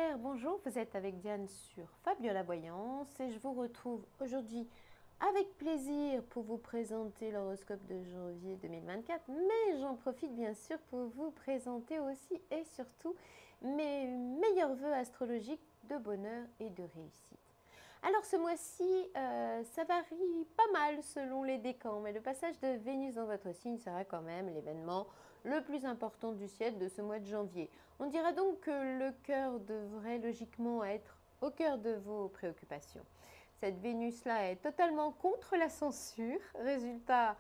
Sagittaire, bonjour, vous êtes avec Diane sur Fabiola Voyance et je vous retrouve aujourd'hui avec plaisir pour vous présenter l'horoscope de janvier 2024, mais j'en profite bien sûr pour vous présenter aussi et surtout mes meilleurs vœux astrologiques de bonheur et de réussite. Alors ce mois-ci, ça varie pas mal selon les décans, mais le passage de Vénus dans votre signe sera quand même l'événement le plus important du ciel de ce mois de janvier. On dirait donc que le cœur devrait logiquement être au cœur de vos préoccupations. Cette Vénus-là est totalement contre la censure. Résultat,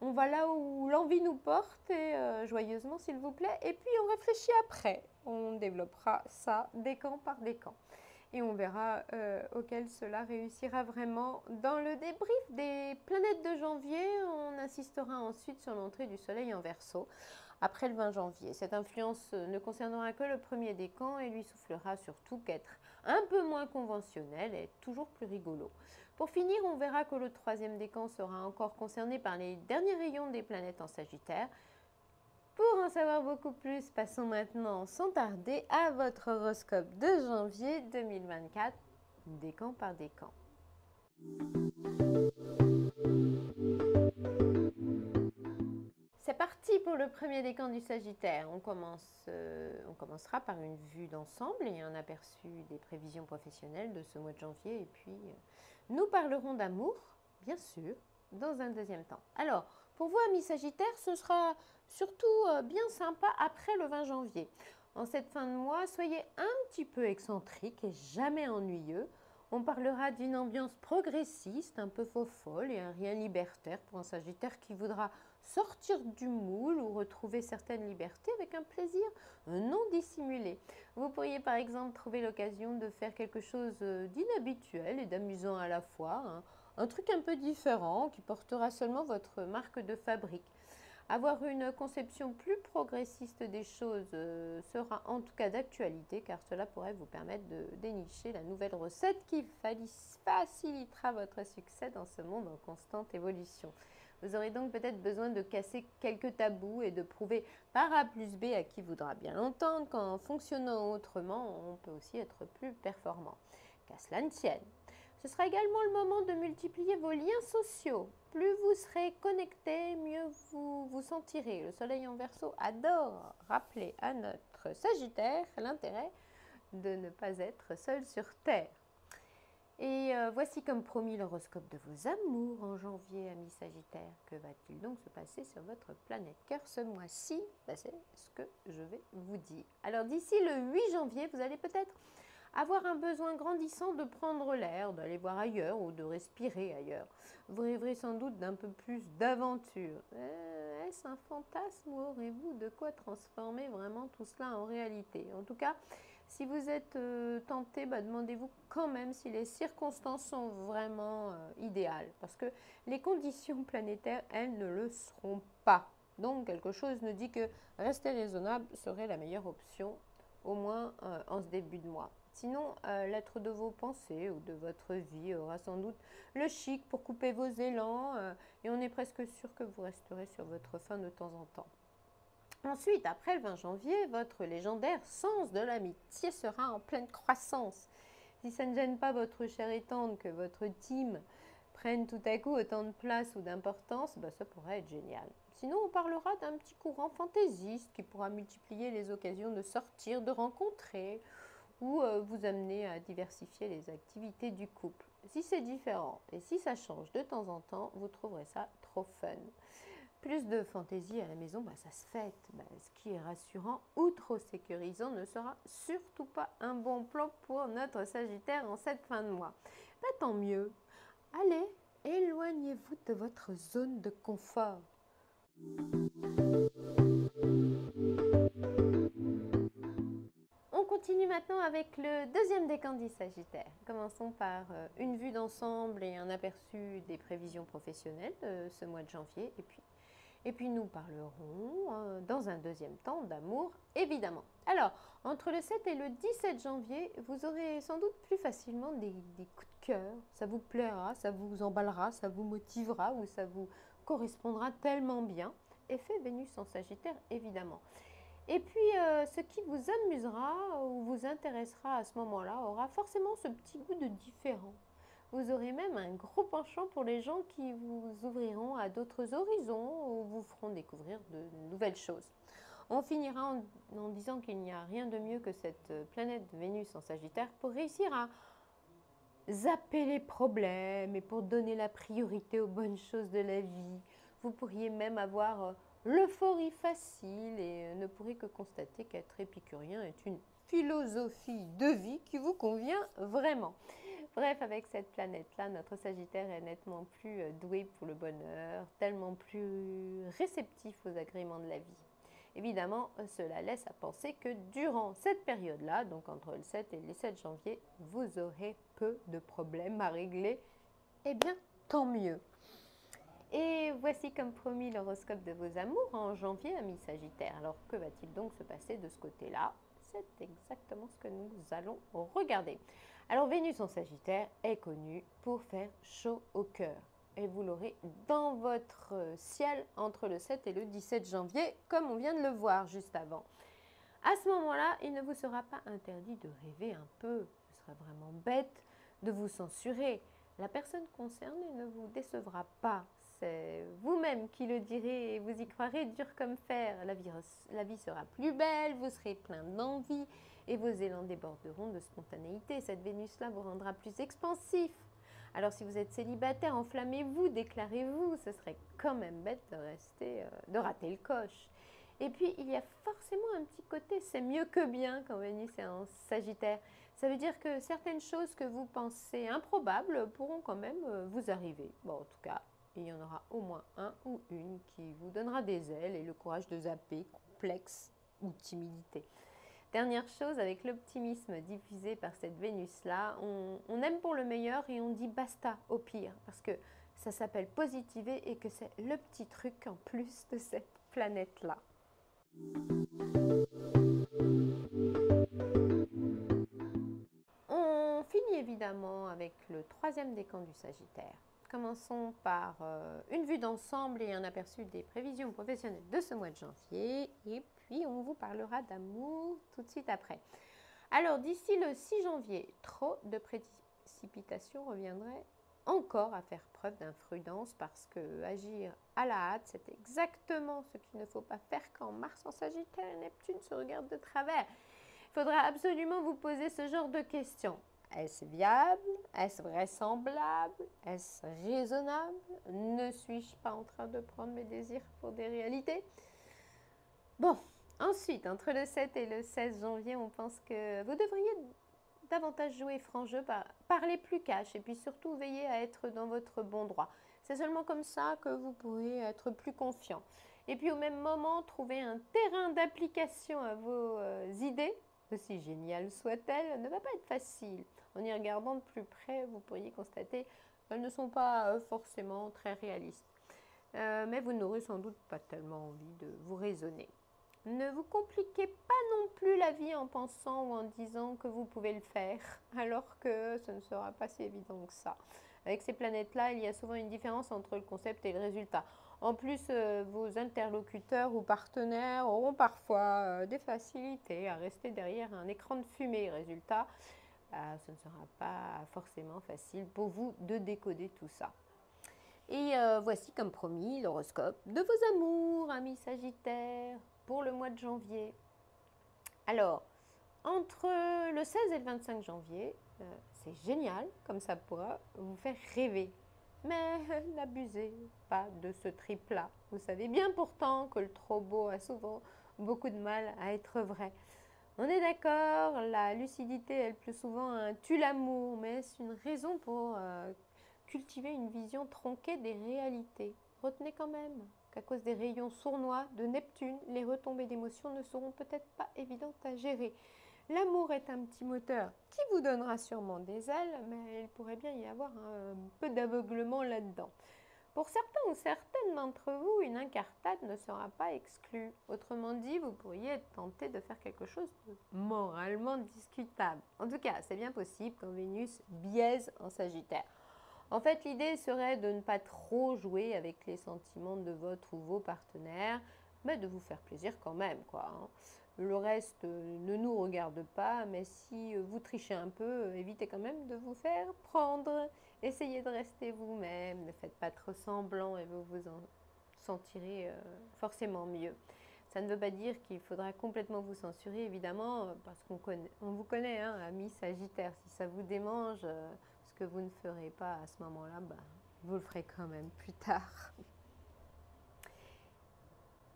on va là où l'envie nous porte et joyeusement s'il vous plaît. Et puis on réfléchit après. On développera ça décan par décan. Et on verra auquel cela réussira vraiment. Dans le débrief des planètes de janvier, on insistera ensuite sur l'entrée du soleil en Verseau après le 20 janvier. Cette influence ne concernera que le premier décan et lui soufflera surtout qu'être un peu moins conventionnel est toujours plus rigolo. Pour finir, on verra que le troisième décan sera encore concerné par les derniers rayons des planètes en Sagittaire. Pour en savoir beaucoup plus, passons maintenant sans tarder à votre horoscope de janvier 2024, décan par décan. C'est parti pour le premier décan du Sagittaire. On commencera par une vue d'ensemble et un aperçu des prévisions professionnelles de ce mois de janvier. Et puis, nous parlerons d'amour, bien sûr, dans un deuxième temps. Alors, pour vous, amis Sagittaires, ce sera surtout bien sympa après le 20 janvier. En cette fin de mois, soyez un petit peu excentrique et jamais ennuyeux. On parlera d'une ambiance progressiste, un peu faux-folle et un rien libertaire pour un Sagittaire qui voudra sortir du moule ou retrouver certaines libertés avec un plaisir non dissimulé. Vous pourriez par exemple trouver l'occasion de faire quelque chose d'inhabituel et d'amusant à la fois, hein, un truc un peu différent qui portera seulement votre marque de fabrique. Avoir une conception plus progressiste des choses sera en tout cas d'actualité car cela pourrait vous permettre de dénicher la nouvelle recette qui facilitera votre succès dans ce monde en constante évolution. Vous aurez donc peut-être besoin de casser quelques tabous et de prouver par A plus B à qui voudra bien l'entendre qu'en fonctionnant autrement, on peut aussi être plus performant. Qu'à cela ne tienne. Ce sera également le moment de multiplier vos liens sociaux. Plus vous serez connectés, mieux vous vous sentirez. Le soleil en Verseau adore rappeler à notre Sagittaire l'intérêt de ne pas être seul sur Terre. Et voici comme promis l'horoscope de vos amours en janvier, amis Sagittaires. Que va-t-il donc se passer sur votre planète cœur ce mois-ci? C'est ce que je vais vous dire. Alors d'ici le 8 janvier, vous allez peut-être avoir un besoin grandissant de prendre l'air, d'aller voir ailleurs ou de respirer ailleurs. Vous rêverez sans doute d'un peu plus d'aventure. Est-ce un fantasme ou aurez-vous de quoi transformer vraiment tout cela en réalité? En tout cas, si vous êtes tenté, demandez-vous quand même si les circonstances sont vraiment idéales. Parce que les conditions planétaires, elles, ne le seront pas. Donc, quelque chose nous dit que rester raisonnable serait la meilleure option, au moins en ce début de mois. Sinon, l'être de vos pensées ou de votre vie aura sans doute le chic pour couper vos élans et on est presque sûr que vous resterez sur votre faim de temps en temps. Ensuite, après le 20 janvier, votre légendaire sens de l'amitié sera en pleine croissance. Si ça ne gêne pas votre chair et tendre que votre team prenne tout à coup autant de place ou d'importance, ça pourrait être génial. Sinon, on parlera d'un petit courant fantaisiste qui pourra multiplier les occasions de sortir, de rencontrer ou vous amener à diversifier les activités du couple. Si c'est différent et si ça change de temps en temps, vous trouverez ça trop fun. Plus de fantaisie à la maison, ça se fête. Ce qui est rassurant ou trop sécurisant ne sera surtout pas un bon plan pour notre Sagittaire en cette fin de mois. Tant mieux. Allez, éloignez-vous de votre zone de confort. On continue maintenant avec le deuxième décan du Sagittaire. Commençons par une vue d'ensemble et un aperçu des prévisions professionnelles de ce mois de janvier. Et puis nous parlerons dans un deuxième temps d'amour, évidemment. Alors, entre le 7 et le 17 janvier, vous aurez sans doute plus facilement des coups de cœur. Ça vous plaira, ça vous emballera, ça vous motivera ou ça vous correspondra tellement bien. Effet Vénus en Sagittaire, évidemment. Et puis, ce qui vous amusera ou vous intéressera à ce moment-là aura forcément ce petit goût de différent. Vous aurez même un gros penchant pour les gens qui vous ouvriront à d'autres horizons ou vous feront découvrir de nouvelles choses. On finira en disant qu'il n'y a rien de mieux que cette planète Vénus en Sagittaire pour réussir à zapper les problèmes et pour donner la priorité aux bonnes choses de la vie. Vous pourriez même avoir l'euphorie facile et ne pourrez que constater qu'être épicurien est une philosophie de vie qui vous convient vraiment. Bref, avec cette planète-là, notre Sagittaire est nettement plus doué pour le bonheur, tellement plus réceptif aux agréments de la vie. Évidemment, cela laisse à penser que durant cette période-là, donc entre le 7 et le 7 janvier, vous aurez peu de problèmes à régler. Eh bien, tant mieux. Et voici comme promis l'horoscope de vos amours en janvier, amis Sagittaires. Alors, que va-t-il donc se passer de ce côté-là? C'est exactement ce que nous allons regarder. Alors, Vénus en Sagittaire est connue pour faire chaud au cœur. Et vous l'aurez dans votre ciel entre le 7 et le 17 janvier, comme on vient de le voir juste avant. À ce moment-là, il ne vous sera pas interdit de rêver un peu. Ce sera vraiment bête de vous censurer. La personne concernée ne vous décevra pas. C'est vous-même qui le direz et vous y croirez dur comme fer. La vie sera plus belle, vous serez plein d'envie et vos élans déborderont de spontanéité. Cette Vénus-là vous rendra plus expansif. Alors si vous êtes célibataire, enflammez-vous, déclarez-vous. Ce serait quand même bête de rater le coche. Et puis, il y a forcément un petit côté, c'est mieux que bien quand Vénus est en Sagittaire. Ça veut dire que certaines choses que vous pensez improbables pourront quand même vous arriver. Bon, en tout cas, il y en aura au moins un ou une qui vous donnera des ailes et le courage de zapper, complexe ou timidité. Dernière chose, avec l'optimisme diffusé par cette Vénus-là, on aime pour le meilleur et on dit basta au pire, parce que ça s'appelle positiver et que c'est le petit truc en plus de cette planète-là. On finit évidemment avec le troisième décan du Sagittaire. Commençons par une vue d'ensemble et un aperçu des prévisions professionnelles de ce mois de janvier. Et puis, on vous parlera d'amour tout de suite après. Alors, d'ici le 6 janvier, trop de précipitations reviendraient encore à faire preuve d'imprudence parce que agir à la hâte, c'est exactement ce qu'il ne faut pas faire quand Mars en Sagittaire et Neptune se regardent de travers. Il faudra absolument vous poser ce genre de questions. Est-ce viable? Est-ce vraisemblable? Est-ce raisonnable? Ne suis-je pas en train de prendre mes désirs pour des réalités? Bon, ensuite, entre le 7 et le 16 janvier, on pense que vous devriez davantage jouer franc jeu, parler plus cash et puis surtout veiller à être dans votre bon droit. C'est seulement comme ça que vous pourrez être plus confiant. Et puis au même moment, trouver un terrain d'application à vos idées, aussi géniales soient-elles, ne va pas être facile. En y regardant de plus près, vous pourriez constater qu'elles ne sont pas forcément très réalistes. Mais vous n'aurez sans doute pas tellement envie de vous raisonner. Ne vous compliquez pas non plus la vie en pensant ou en disant que vous pouvez le faire, alors que ce ne sera pas si évident que ça. Avec ces planètes-là, il y a souvent une différence entre le concept et le résultat. En plus, vos interlocuteurs ou partenaires auront parfois des facilités à rester derrière un écran de fumée. Résultat, ce ne sera pas forcément facile pour vous de décoder tout ça. Et voici comme promis l'horoscope de vos amours, amis Sagittaires, pour le mois de janvier. Alors, entre le 16 et le 25 janvier, c'est génial, comme ça pourra vous faire rêver. Mais n'abusez pas de ce trip-là. Vous savez bien pourtant que le trop beau a souvent beaucoup de mal à être vrai. On est d'accord, la lucidité, elle plus souvent tue l'amour, mais c'est une raison pour cultiver une vision tronquée des réalités. Retenez quand même qu'à cause des rayons sournois de Neptune, les retombées d'émotions ne seront peut-être pas évidentes à gérer. L'amour est un petit moteur qui vous donnera sûrement des ailes, mais il pourrait bien y avoir un peu d'aveuglement là-dedans. Pour certains ou certaines d'entre vous, une incartade ne sera pas exclue. Autrement dit, vous pourriez être tenté de faire quelque chose de moralement discutable. En tout cas, c'est bien possible quand Vénus biaise en Sagittaire. En fait, l'idée serait de ne pas trop jouer avec les sentiments de votre ou vos partenaires, mais de vous faire plaisir quand même, quoi. Le reste ne nous regarde pas, mais si vous trichez un peu, évitez quand même de vous faire prendre. Essayez de rester vous-même, ne faites pas trop semblant et vous vous en sentirez forcément mieux. Ça ne veut pas dire qu'il faudra complètement vous censurer, évidemment, parce on vous connaît, hein, amis Sagittaire. Si ça vous démange, ce que vous ne ferez pas à ce moment-là, bah, vous le ferez quand même plus tard.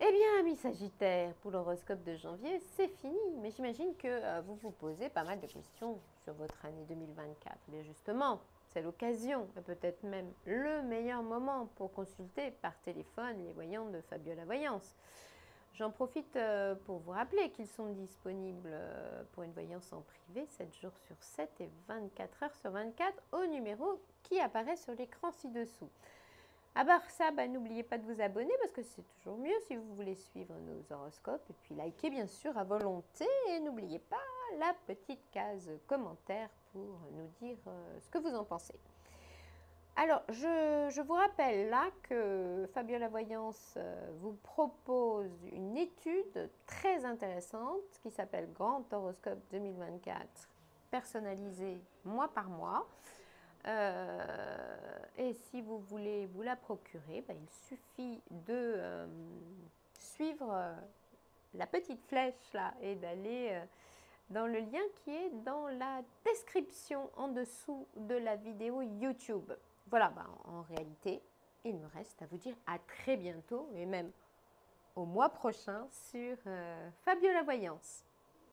Eh bien, amis Sagittaire, pour l'horoscope de janvier, c'est fini. Mais j'imagine que vous vous posez pas mal de questions sur votre année 2024. Bien justement, c'est l'occasion, et peut-être même le meilleur moment pour consulter par téléphone les voyants de Fabiola Voyance. J'en profite pour vous rappeler qu'ils sont disponibles pour une voyance en privé 7 jours sur 7 et 24 heures sur 24 au numéro qui apparaît sur l'écran ci-dessous. À part ça, n'oubliez pas de vous abonner parce que c'est toujours mieux si vous voulez suivre nos horoscopes. Et puis likez bien sûr à volonté et n'oubliez pas la petite case commentaire pour nous dire ce que vous en pensez. Alors, je vous rappelle là que Fabiola Voyance vous propose une étude très intéressante qui s'appelle Grand Horoscope 2024, personnalisé mois par mois. Et si vous voulez vous la procurer, il suffit de suivre la petite flèche là et d'aller dans le lien qui est dans la description en dessous de la vidéo YouTube. Voilà, en réalité, il me reste à vous dire à très bientôt et même au mois prochain sur Fabiola Voyance.